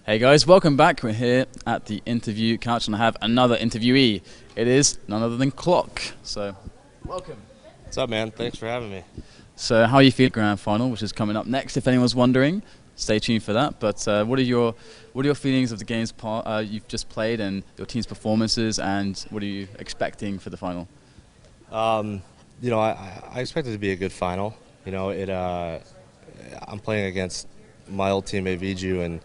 Hey guys, welcome back. We're here at the interview couch and I have another interviewee. It is none other than cl0ck. So, welcome. What's up, man? Thanks for having me. So, how are you feeling grand final, which is coming up next? If anyone's wondering, stay tuned for that. But what are your feelings of the games you've just played and your team's performances, and what are you expecting for the final? I expect it to be a good final. I'm playing against my old teammate Viju and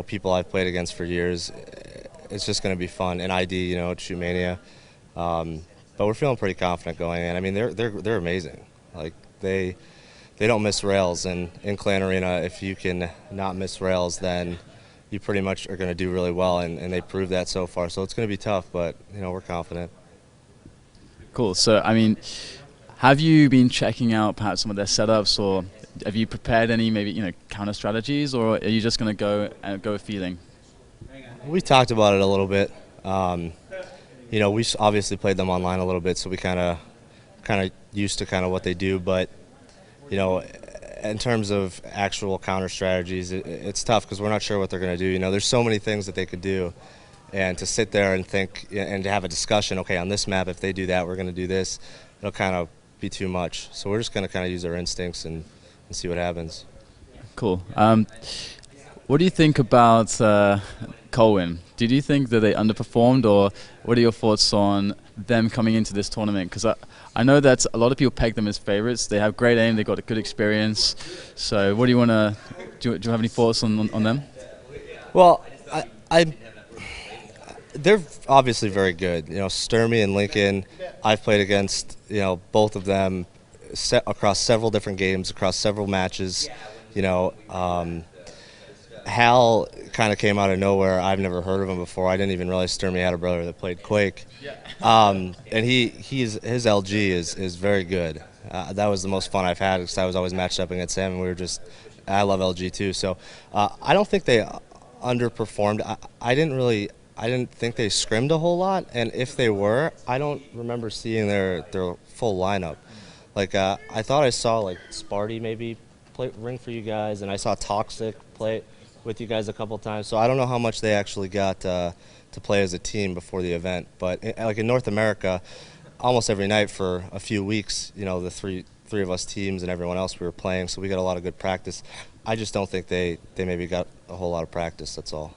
people I've played against for years. It's just going to be fun. And ID, Shoot Mania. But we're feeling pretty confident going in. I mean, they're amazing. Like they don't miss rails, and in Clan Arena, if you can not miss rails, then you pretty much are going to do really well, and they proved that so far. So it's going to be tough, but we're confident. Cool. So, I mean, have you been checking out perhaps some of their setups, or have you prepared any maybe counter strategies, or are you just going to go with feeling? We talked about it a little bit. We obviously played them online a little bit, so we kind of used to kind of what they do. But in terms of actual counter strategies, it's tough because we're not sure what they're going to do. There's so many things that they could do, and to sit there and think and to have a discussion. Okay, on this map, if they do that, we're going to do this. It'll kind of be too much. So we're just going to kind of use our instincts and see what happens. Cool. What do you think about Colwyn? Did you think that they underperformed, or what are your thoughts on them coming into this tournament? Because I know that a lot of people peg them as favorites. They have great aim, they've got a good experience. So what do you want to do? You have any thoughts on them? Well, they're obviously very good. Sturmy and Lincoln, I've played against both of them across several different games, across several matches. Hal kind of came out of nowhere. I've never heard of him before. I didn't even realize Sturmy had a brother that played Quake. And his LG is very good. That was the most fun I've had because I was always matched up against him, and I love LG too. So I don't think they underperformed. I didn't think they scrimmed a whole lot, and if they were, I don't remember seeing their full lineup. Like I thought I saw like Sparty maybe ring for you guys, and I saw cl0ck play with you guys a couple times. So I don't know how much they actually got to play as a team before the event. But like in North America, almost every night for a few weeks, the three of us teams and everyone else, we were playing, so we got a lot of good practice. I just don't think they maybe got a whole lot of practice. That's all.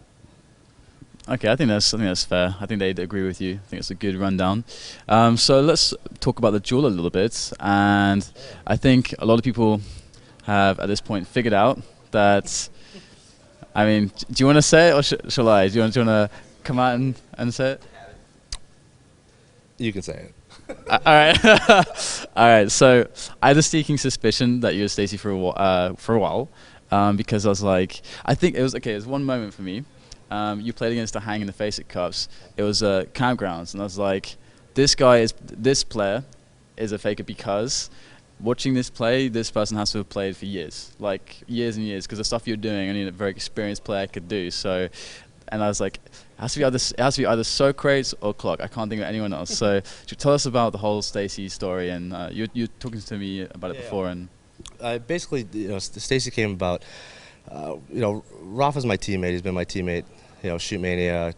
Okay, I think that's fair. I think they'd agree with you. I think it's a good rundown. So let's talk about the duel a little bit. And I think a lot of people have at this point figured out that. I mean, do you want to say it, or shall I? Do you want to come out and say it? You can say it. All right. All right. So I had a sneaking suspicion that you were StaCy for a while, because I was like, I think it was okay. It was one moment for me. You played against a Hang in the FACEIT Cups. It was Campgrounds, and I was like, this player is a faker because. Watching this play, this person has to have played for years, like years and years, because the stuff you're doing, only a very experienced player could do. So, and I was like, it has to be either cl0ck or cl0ck. I can't think of anyone else. So, tell us about the whole StaCy story, and you're talking to me about it before, and basically, StaCy came about. Rapha's my teammate. He's been my teammate. Shoot Mania,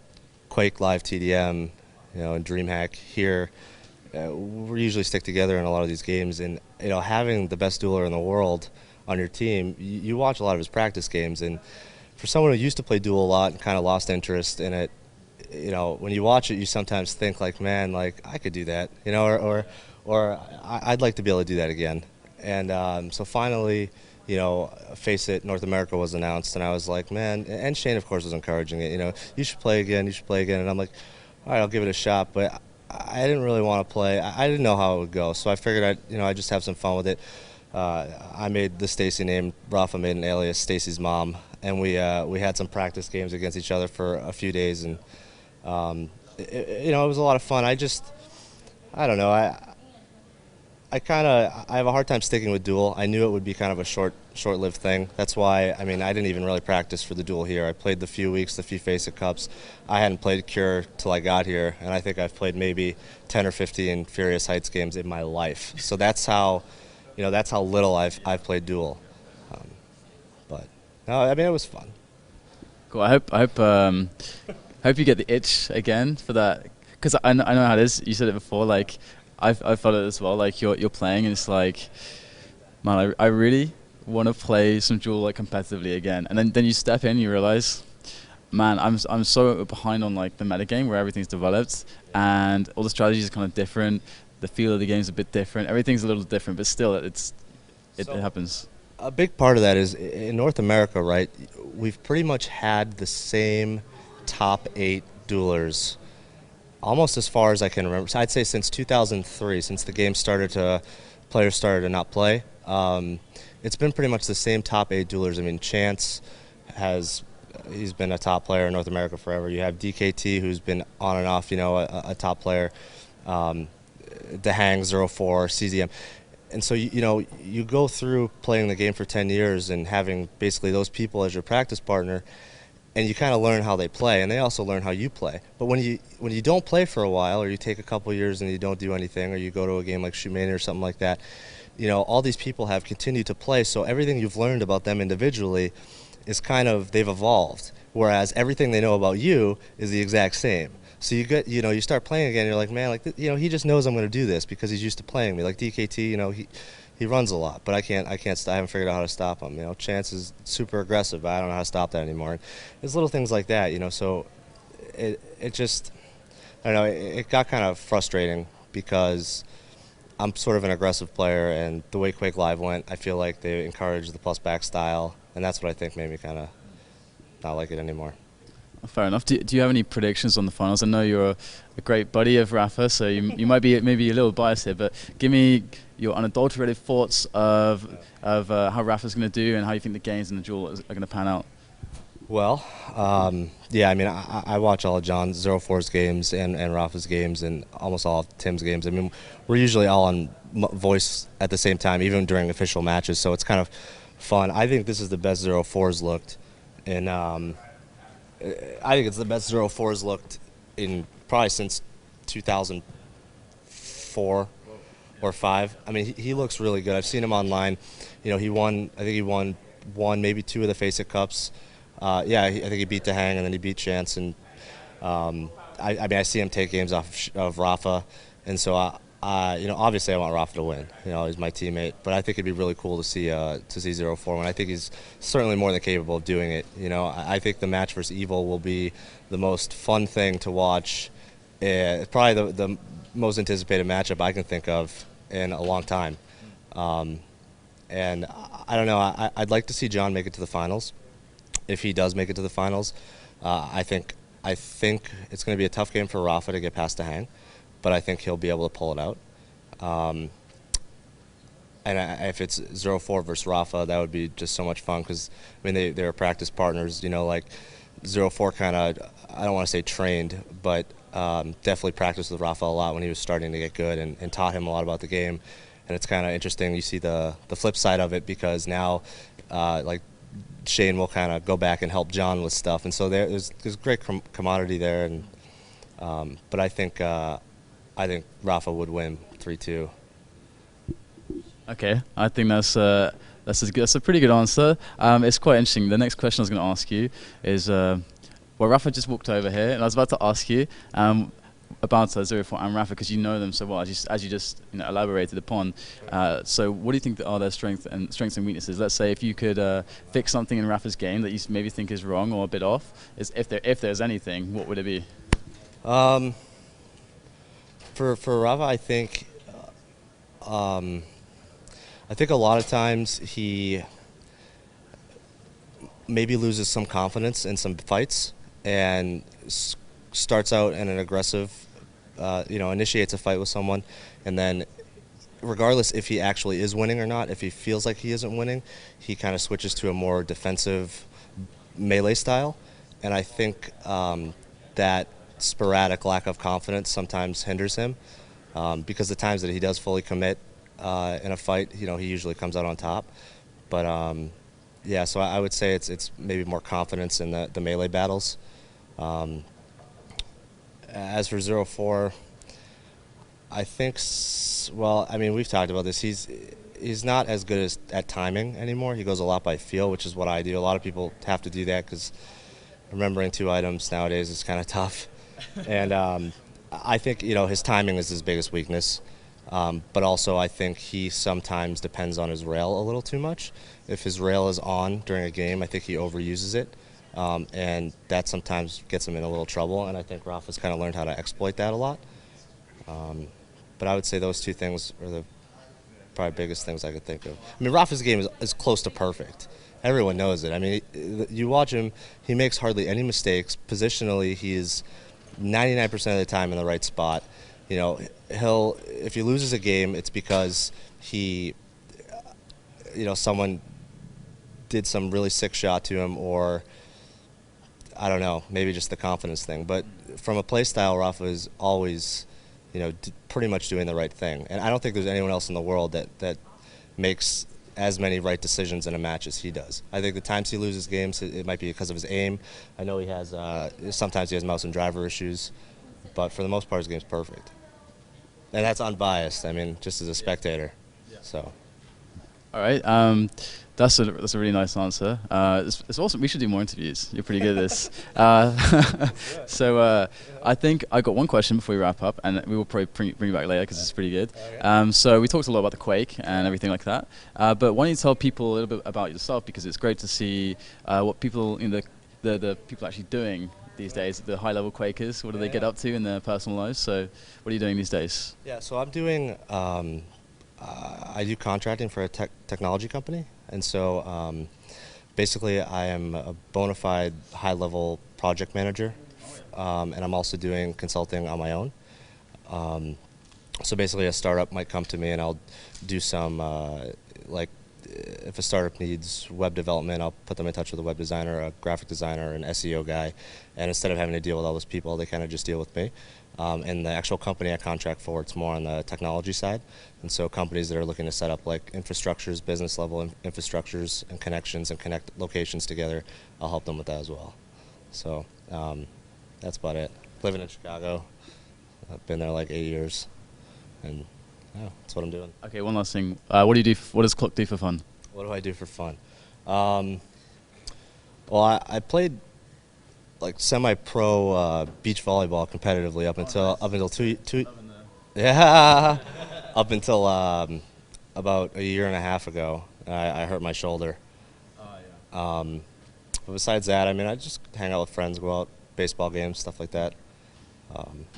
Quake Live TDM, and DreamHack here. We usually stick together in a lot of these games, and having the best dueler in the world on your team, you watch a lot of his practice games, and for someone who used to play duel a lot and kind of lost interest in it, when you watch it, you sometimes think like, man, like I could do that, or I'd like to be able to do that again. And so finally, FACEIT North America was announced, and I was like, man, and Shane of course was encouraging it, you should play again, and I'm like, all right, I'll give it a shot, but I didn't really want to play. I didn't know how it would go, so I figured I'd just have some fun with it. I made the StaCy name. Rapha made an alias, StaCy's mom, and we had some practice games against each other for a few days, and it was a lot of fun. I don't know. I have a hard time sticking with duel. I knew it would be kind of a short-lived thing. That's why, I didn't even really practice for the duel here. I played the few FACEIT Cups. I hadn't played Cure till I got here, and I think I've played maybe 10 or 15 Furious Heights games in my life. So that's how that's how little I've played duel. But no, I mean it was fun. Cool. I hope you get the itch again for that, because I know how it is. You said it before. Like I've felt it as well. Like you're playing and it's like, man, I really want to play some duel like competitively again. And then you step in, you realize, man, I'm so behind on like the metagame where everything's developed and all the strategies are kind of different. The feel of the game's a bit different. Everything's a little different, but still, it happens. A big part of that is in North America, right? We've pretty much had the same top 8 duelers almost as far as I can remember. So I'd say since 2003, since the game players started to not play. It's been pretty much the same top 8 duelers. I mean, Chance he's been a top player in North America forever. You have DKT, who's been on and off, a top player. The Hang 04, CZM. And so, you go through playing the game for 10 years and having basically those people as your practice partner, and you kind of learn how they play, and they also learn how you play. But when you don't play for a while, or you take a couple years and you don't do anything, or you go to a game like Shootmania or something like that, all these people have continued to play, so everything you've learned about them individually is they've evolved, whereas everything they know about you is the exact same. So you start playing again, you're like, man, like, he just knows I'm going to do this because he's used to playing me. Like DKT, he runs a lot, but I haven't figured out how to stop him. Chance is super aggressive, but I don't know how to stop that anymore. And there's little things like that, so it just, I don't know, it got kind of frustrating because I'm sort of an aggressive player, and the way Quake Live went, I feel like they encouraged the plus back style, and that's what I think made me kind of not like it anymore. Fair enough. Do you have any predictions on the finals? I know you're a great buddy of Rapha, so you might be maybe a little biased here, but give me your unadulterated thoughts of how Rapha's going to do and how you think the games and the duel are going to pan out. Well, yeah, I mean, I watch all of John 04's games and Rapha's games and almost all of Tim's games. I mean, we're usually all on voice at the same time, even during official matches, so it's kind of fun. I think this is the best 04's looked in. I think it's the best 04's looked in probably since 2004 or 5. I mean, he looks really good. I've seen him online. He won. I think he won one, maybe 2 of the StaCy Cups. Yeah, I think he beat the Hang and then he beat Chance. And I mean, I see him take games off of Rapha, and so obviously I want Rapha to win. He's my teammate, but I think it'd be really cool to see 04 win. I think he's certainly more than capable of doing it. I think the match versus Evil will be the most fun thing to watch. It's probably the most anticipated matchup I can think of in a long time. And I don't know. I'd like to see John make it to the finals. If he does make it to the finals, I think it's going to be a tough game for Rapha to get past the Hang. But I think he'll be able to pull it out. And if it's 04 versus Rapha, that would be just so much fun because, I mean, they were practice partners, like 04 kind of, I don't want to say trained, but definitely practiced with Rapha a lot when he was starting to get good and taught him a lot about the game. And it's kind of interesting. You see the flip side of it because now, like, Shane will kind of go back and help John with stuff. And so there's great commodity there. And but I think Rapha would win 3-2. Okay, I think that's a pretty good answer. It's quite interesting. The next question I was going to ask you is, well, Rapha just walked over here, and I was about to ask you about 04 and Rapha because you know them so well, as you just elaborated upon. So, what do you think are their strengths and weaknesses? Let's say if you could fix something in Rapha's game that you maybe think is wrong or a bit off, if there's anything, what would it be? For Rapha, I think a lot of times he maybe loses some confidence in some fights and starts out in an aggressive, initiates a fight with someone, and then regardless if he actually is winning or not, if he feels like he isn't winning, he kind of switches to a more defensive melee style, and I think that sporadic lack of confidence sometimes hinders him because the times that he does fully commit in a fight, he usually comes out on top. But yeah, so I would say it's maybe more confidence in the melee battles. As for 04, I think, well, I mean, we've talked about this. he's not as good at timing anymore. He goes a lot by feel, which is what I do. A lot of people have to do that because remembering 2 items nowadays is kind of tough. And I think his timing is his biggest weakness. But also I think he sometimes depends on his rail a little too much. If his rail is on during a game, I think he overuses it. And that sometimes gets him in a little trouble. And I think Rapha's kind of learned how to exploit that a lot. But I would say those 2 things are the probably biggest things I could think of. I mean, Rapha's game is close to perfect. Everyone knows it. I mean, you watch him, he makes hardly any mistakes. Positionally, he is 99% of the time in the right spot. If he loses a game, it's because someone did some really sick shot to him, or I don't know, maybe just the confidence thing. But from a play style, Rapha is always pretty much doing the right thing. And I don't think there's anyone else in the world that makes as many right decisions in a match as he does. I think the times he loses games, it might be because of his aim. I know he has, sometimes he has mouse and driver issues, but for the most part his game's perfect. And that's unbiased, I mean, just as a spectator. So. All right, that's a really nice answer. It's awesome. We should do more interviews. You're pretty good at this. So I think I got one question before we wrap up, and we will probably bring you back later because it's pretty good. So we talked a lot about the Quake and everything like that. But why don't you tell people a little bit about yourself, because it's great to see what people in the people actually doing these days, the high-level Quakers. What do they get up to in their personal lives? So what are you doing these days? Yeah, so I'm doing. I do contracting for a technology company, and so basically I am a bona fide high-level project manager, and I'm also doing consulting on my own. So basically a startup might come to me and I'll do some, like if a startup needs web development, I'll put them in touch with a web designer, a graphic designer, an SEO guy, and instead of having to deal with all those people, they kind of just deal with me. And the actual company I contract for, it's more on the technology side. And so companies that are looking to set up like infrastructures, business level infrastructures and connections and connect locations together, I'll help them with that as well. So that's about it. Living in Chicago, I've been there like 8 years, and yeah, that's what I'm doing. Okay, one last thing. What do you do? What does cl0ck do for fun? What do I do for fun? Well, I played like semi-pro beach volleyball competitively up until up until about a year and a half ago. I hurt my shoulder. But besides that, I mean, I just hang out with friends, go out, baseball games, stuff like that.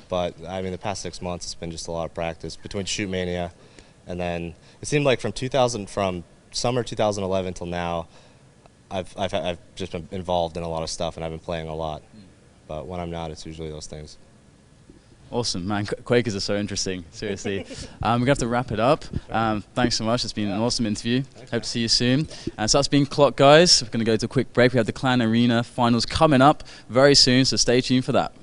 But I mean, the past 6 months, it's been just a lot of practice between Shoot Mania, and then it seemed like from summer 2011 till now, I've just been involved in a lot of stuff, and I've been playing a lot. But when I'm not, it's usually those things. Awesome, man. Quakers are so interesting, seriously. We're going to have to wrap it up. Thanks so much. It's been an awesome interview. Hope to see you soon. So that's been cl0ck, guys. We're going to go to a quick break. We have the Clan Arena finals coming up very soon, so stay tuned for that.